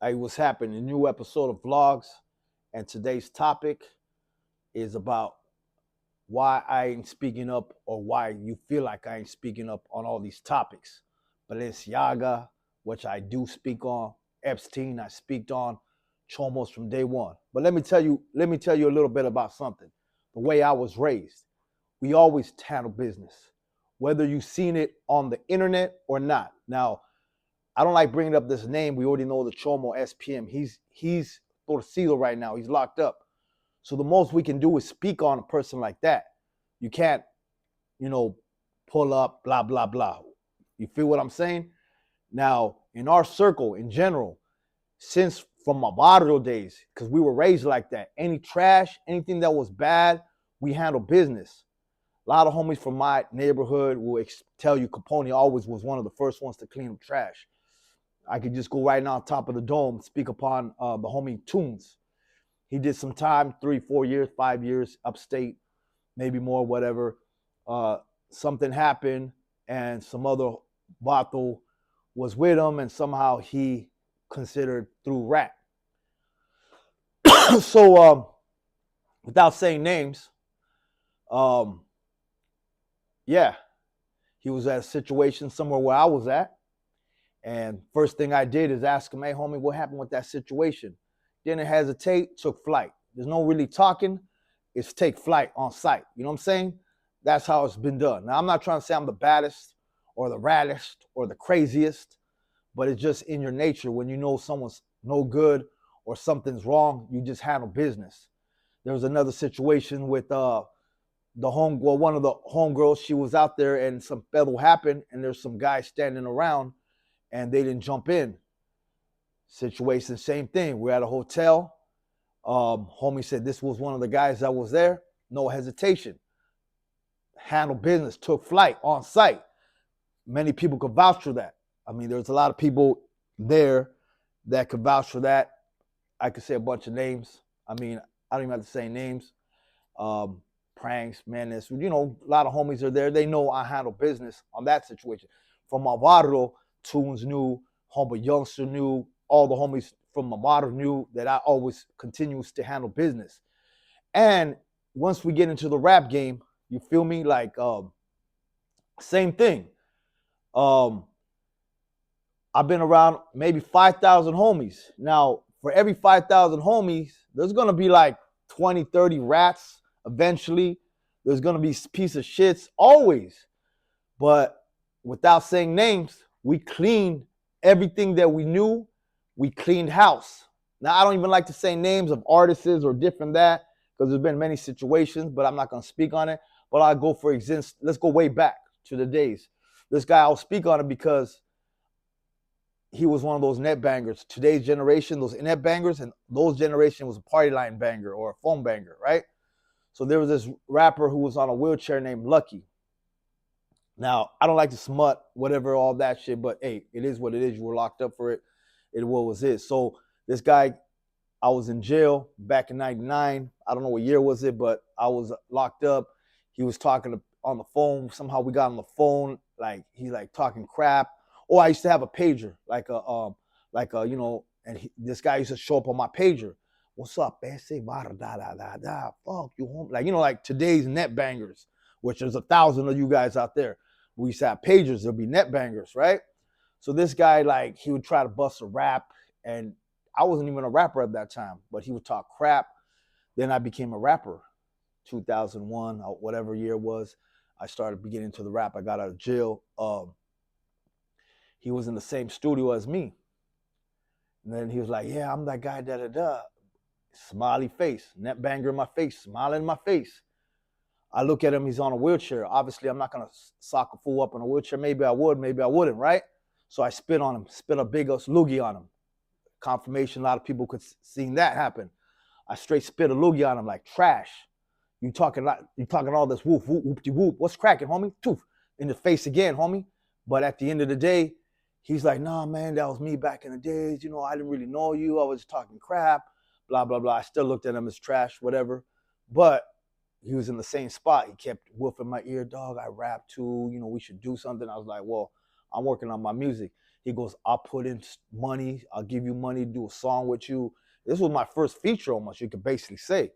Hey, what's happening? A new episode of Vlogs, and today's topic is about why I ain't speaking up or why you feel like I ain't speaking up on all these topics. Balenciaga, which I do speak on, Epstein, I speak on, Chomos from day one. But let me tell you a little bit about something. The way I was raised, we always handle business, whether you've seen it on the internet or not. Now, I don't like bringing up this name. We already know the Chomo SPM. He's torcido right now. He's locked up. So the most we can do is speak on a person like that. You can't, you know, pull up, blah, blah, blah. You feel what I'm saying? Now, in our circle in general, since from my barrio days, because we were raised like that, any trash, anything that was bad, we handle business. A lot of homies from my neighborhood will tell you Capone always was one of the first ones to clean up trash. I could just go right now on top of the dome, speak upon the homie Tunes. He did some time, 3, 4 years, 5 years, upstate, maybe more, whatever. Something happened, and some other bato was with him, and somehow he considered through rap. So, without saying names, um, yeah, he was at a situation somewhere where I was at. And first thing I did is ask him, hey, homie, what happened with that situation? Didn't hesitate, took flight. There's no really talking. It's take flight on site. You know what I'm saying? That's how it's been done. Now, I'm not trying to say I'm the baddest or the raddest or the craziest, but it's just in your nature. When you know someone's no good or something's wrong, you just handle business. There was another situation with one of the homegirls. She was out there and some pedo happened, and there's some guys standing around and they didn't jump in. Situation, same thing. We're at a hotel. Homie said this was one of the guys that was there. No hesitation. Handle business, took flight on site. Many people could vouch for that. I mean, there's a lot of people there that could vouch for that. I could say a bunch of names. I mean, I don't even have to say names. Pranks, madness. You know, a lot of homies are there. They know I handle business on that situation. From Alvaro, Tunes knew, Homie Youngster knew, all the homies from Amado knew that I always continues to handle business. And once we get into the rap game, you feel me? Like, same thing. I've been around maybe 5,000 homies. Now, for every 5,000 homies, there's going to be like 20, 30 rats eventually. There's going to be piece of shits always. But without saying names, we cleaned everything that we knew. We cleaned house. Now, I don't even like to say names of artists or different that because there's been many situations, but I'm not going to speak on it. But I'll go for example, let's go way back to the days. This guy, I'll speak on it because he was one of those net bangers. Today's generation, those net bangers, and those generation was a party line banger or a phone banger, right? So there was this rapper who was on a wheelchair named Lucky. Now, I don't like to smut, whatever, all that shit, but hey, it is what it is. You were locked up for it. It what was it. So this guy, I was in jail back in 99. I don't know what year was it, but I was locked up. He was talking on the phone. Somehow we got on the phone. Like, he's like talking crap. Oh, I used to have a pager, this guy used to show up on my pager. What's up, man? Say, da, da, da, da, fuck you, home. Like, like today's net bangers, which there's 1,000 of you guys out there. We used to have pagers. There'll be net bangers, right? So this guy, like, he would try to bust a rap, and I wasn't even a rapper at that time, but he would talk crap. Then I became a rapper, 2001, whatever year it was. I started beginning to the rap. I got out of jail. He was in the same studio as me. And then he was like, yeah, I'm that guy, da-da-da. Smiley face, net banger in my face, smiling in my face. I look at him, he's on a wheelchair. Obviously, I'm not going to sock a fool up in a wheelchair. Maybe I would, maybe I wouldn't, right? So I spit on him, spit a big loogie on him. Confirmation, a lot of people could see that happen. I straight spit a loogie on him like trash. You talking all this whoop, whoop, whoop, whoop. What's cracking, homie? Toof. In the face again, homie. But at the end of the day, he's like, nah, man, that was me back in the days. I didn't really know you. I was talking crap, blah, blah, blah. I still looked at him as trash, whatever. But he was in the same spot. He kept woofing my ear, dog. I rap too. We should do something. I was like, well, I'm working on my music. He goes, I'll put in money. I'll give you money to do a song with you. This was my first feature almost, you could basically say.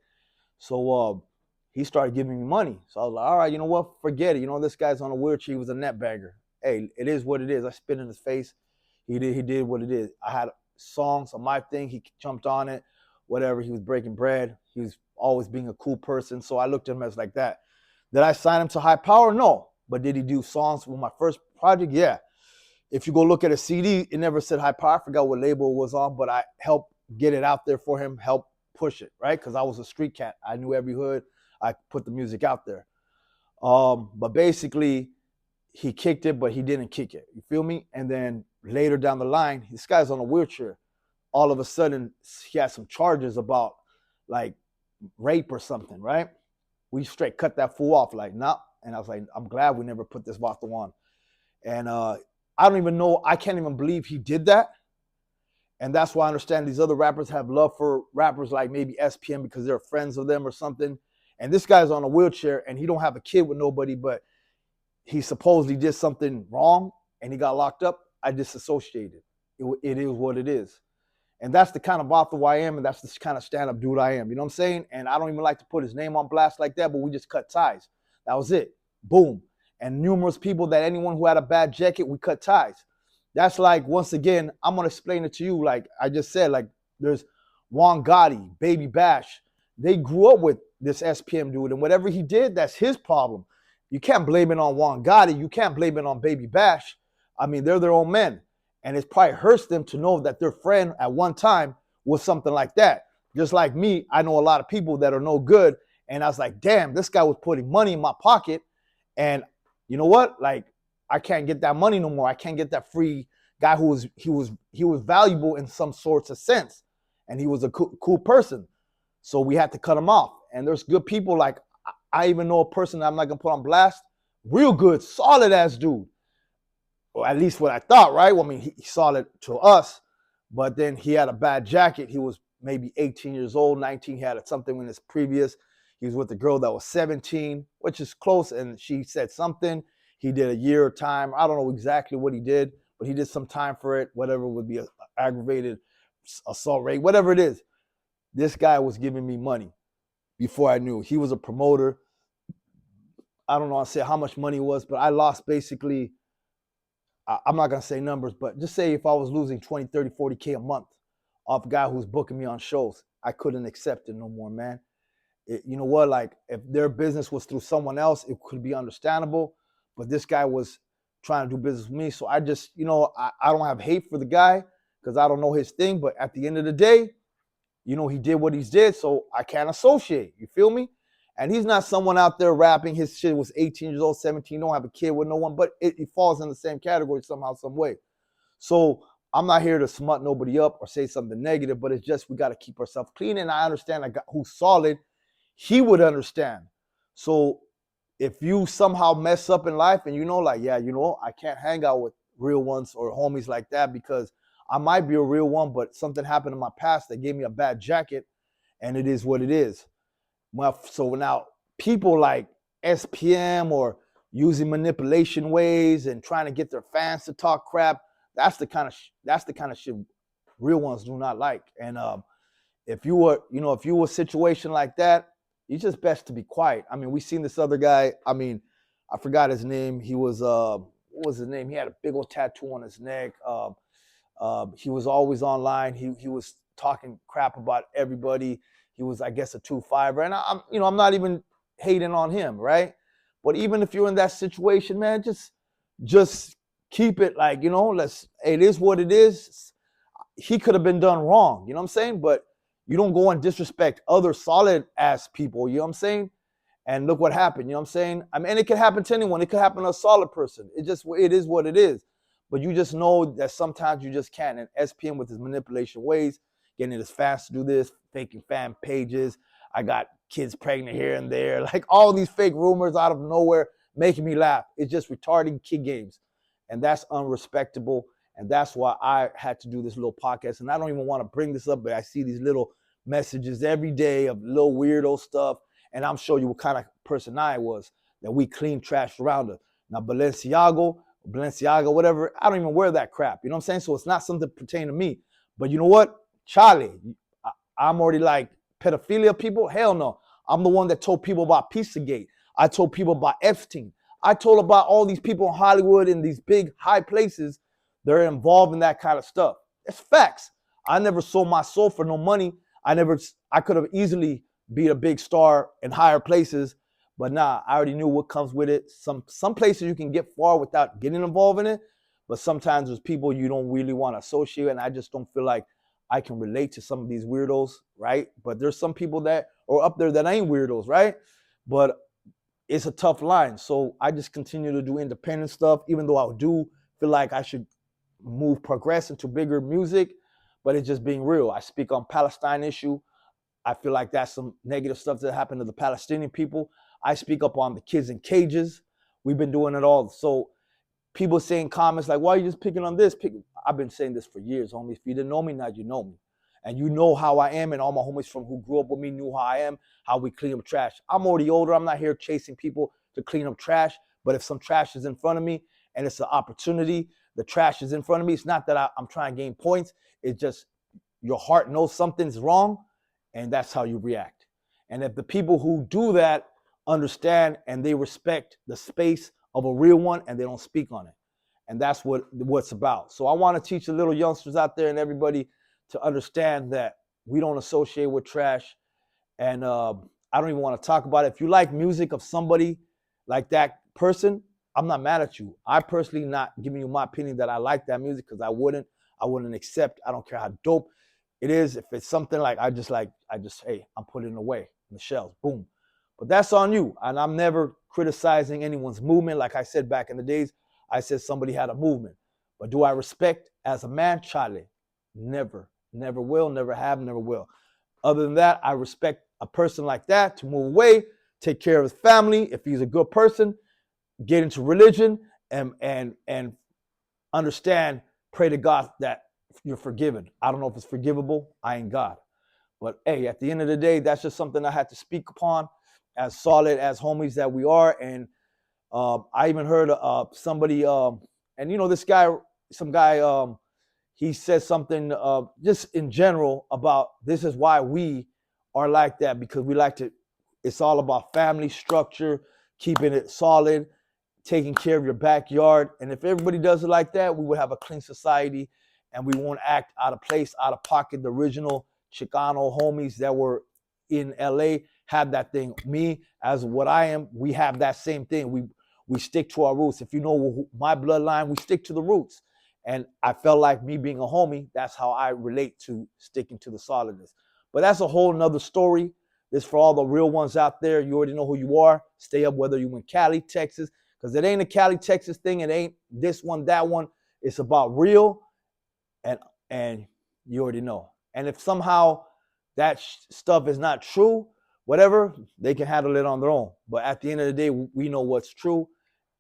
So he started giving me money. So I was like, all right, you know what? Forget it. You know, this guy's on a wheelchair. He was a net bagger. Hey, it is what it is. I spit in his face. He did what it is. I had songs on my thing. He jumped on it, whatever. He was breaking bread. He was always being a cool person. So I looked at him as like that. Did I sign him to High Power? No. But did he do songs with my first project? Yeah. If you go look at a CD, it never said High Power. I forgot what label it was on, but I helped get it out there for him, help push it, right? Because I was a street cat. I knew every hood. I put the music out there. But basically, he kicked it, but he didn't kick it. You feel me? And then later down the line, this guy's on a wheelchair. All of a sudden, he had some charges about like rape or something, right? We straight cut that fool off, like, nah. And I was like, I'm glad we never put this Vato on. And I don't even know, I can't even believe he did that. And that's why I understand these other rappers have love for rappers like maybe SPM because they're friends of them or something. And this guy's on a wheelchair and he don't have a kid with nobody, but he supposedly did something wrong and he got locked up. I disassociated. It is what it is. And that's the kind of author I am, and that's the kind of stand-up dude I am. You know what I'm saying? And I don't even like to put his name on blast like that, but we just cut ties. That was it. Boom. And numerous people that anyone who had a bad jacket, we cut ties. That's like, once again, I'm going to explain it to you. Like I just said, like there's Juan Gotti, Baby Bash. They grew up with this SPM dude, and whatever he did, that's his problem. You can't blame it on Juan Gotti. You can't blame it on Baby Bash. I mean, they're their own men. And it probably hurts them to know that their friend at one time was something like that. Just like me, I know a lot of people that are no good. And I was like, damn, this guy was putting money in my pocket. And you know what? Like, I can't get that money no more. I can't get that free guy who was valuable in some sorts of sense. And he was a cool person. So we had to cut him off. And there's good people like, I even know a person that I'm not going to put on blast. Real good, solid ass dude. Or at least what I thought, right? Well, I mean, he solid to us, but then he had a bad jacket. He was maybe 18 years old, 19. He had something in his previous. He was with a girl that was 17, which is close, and she said something. He did a year of time. I don't know exactly what he did, but he did some time for it, whatever would be an aggravated assault rate, whatever it is. This guy was giving me money before I knew. He was a promoter. I don't know I'll say how much money it was, but I lost basically, I'm not going to say numbers, but just say if I was losing 20, 30, 40K a month off a guy who's booking me on shows, I couldn't accept it no more, man. You know what? Like, if their business was through someone else, it could be understandable. But this guy was trying to do business with me. So I just, I don't have hate for the guy because I don't know his thing. But at the end of the day, he did what he did. So I can't associate. You feel me? And he's not someone out there rapping. His shit was 18 years old, 17, don't have a kid with no one, but it falls in the same category somehow, some way. So I'm not here to smut nobody up or say something negative, but it's just we got to keep ourselves clean. And I understand a guy who's solid, he would understand. So if you somehow mess up in life and I can't hang out with real ones or homies like that because I might be a real one, but something happened in my past that gave me a bad jacket, and it is what it is. Well, so now people like SPM or using manipulation ways and trying to get their fans to talk crap, that's the kind of shit real ones do not like. And if you were a situation like that, it's just best to be quiet. I mean, we seen this other guy. I mean, I forgot his name. He was what was his name? He had a big old tattoo on his neck. He was always online. He was talking crap about everybody. He was, I guess, a 2-5er. And I'm not even hating on him, right? But even if you're in that situation, man, just keep it like, it is what it is. He could have been done wrong, you know what I'm saying? But you don't go and disrespect other solid ass people, you know what I'm saying? And look what happened, you know what I'm saying? I mean, it could happen to anyone. It could happen to a solid person. It is what it is. But you just know that sometimes you just can't. And SPM with his manipulation ways, getting his fans to do this, faking fan pages. I got kids pregnant here and there. Like all these fake rumors out of nowhere making me laugh. It's just retarding kid games. And that's unrespectable. And that's why I had to do this little podcast. And I don't even want to bring this up, but I see these little messages every day of little weirdo stuff. And I'm showing you what kind of person I was, that we clean trash around us. Now, Balenciaga, Balenciaga, whatever. I don't even wear that crap. You know what I'm saying? So it's not something pertaining to me. But you know what? Charlie, I'm already like pedophilia people. Hell no. I'm the one that told people about Pizzagate. I told people about Epstein. I told about all these people in Hollywood in these big high places. They're involved in that kind of stuff. It's facts. I never sold my soul for no money. I could have easily be a big star in higher places, but nah, I already knew what comes with it. Some places you can get far without getting involved in it, but sometimes there's people you don't really want to associate, and I just don't feel like I can relate to some of these weirdos, right? But there's some people that are up there that ain't weirdos, right? But it's a tough line. So I just continue to do independent stuff, even though I do feel like I should progress into bigger music, but it's just being real. I speak on Palestine issue. I feel like that's some negative stuff that happened to the Palestinian people. I speak up on the kids in cages. We've been doing it all. So people saying comments like, why are you just picking on this? I've been saying this for years, homie. If you didn't know me, now you know me. And you know how I am, and all my homies from who grew up with me knew how I am, how we clean up trash. I'm already older. I'm not here chasing people to clean up trash. But if some trash is in front of me and it's an opportunity, the trash is in front of me. It's not that I'm trying to gain points. It's just your heart knows something's wrong, and that's how you react. And if the people who do that understand and they respect the space of a real one and they don't speak on it. And that's what it's about. So I want to teach the little youngsters out there and everybody to understand that we don't associate with trash. And I don't even want to talk about it. If you like music of somebody like that person, I'm not mad at you. I personally not giving you my opinion that I like that music because I wouldn't accept. I don't care how dope it is. If it's something like, hey, I'm putting it away in the shelves. Boom. But that's on you. And I'm never criticizing anyone's movement. Like I said back in the days, I said somebody had a movement. But do I respect as a man? Charlie, never. Never will, never have, never will. Other than that, I respect a person like that to move away, take care of his family. If he's a good person, get into religion and understand, pray to God that you're forgiven. I don't know if it's forgivable. I ain't God. But hey, at the end of the day, that's just something I had to speak upon as solid as homies that we are. And I even heard somebody, and you know, some guy, he said something just in general about this is why we are like that, because we like to, it's all about family structure, keeping it solid, taking care of your backyard. And if everybody does it like that, we would have a clean society and we won't act out of place, out of pocket. The original Chicano homies that were in LA have that thing. Me, as what I am, we have that same thing. We stick to our roots. If you know my bloodline, we stick to the roots. And I felt like me being a homie, that's how I relate to sticking to the solidness. But that's a whole nother story. This for all the real ones out there. You already know who you are. Stay up whether you're in Cali, Texas, because it ain't a Cali, Texas thing. It ain't this one, that one. It's about real, and you already know. And if somehow that stuff is not true, whatever, they can handle it on their own. But at the end of the day, we know what's true,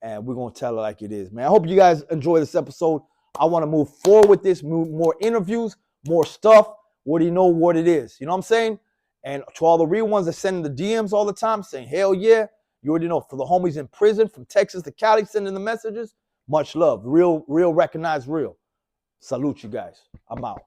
and we're going to tell it like it is, man. I hope you guys enjoy this episode. I want to move forward with this, more interviews, more stuff. What do you know what it is? You know what I'm saying? And to all the real ones that send the DMs all the time saying, hell yeah, you already know. For the homies in prison from Texas to Cali sending the messages, much love. Real, recognized real. Salute you guys. I'm out.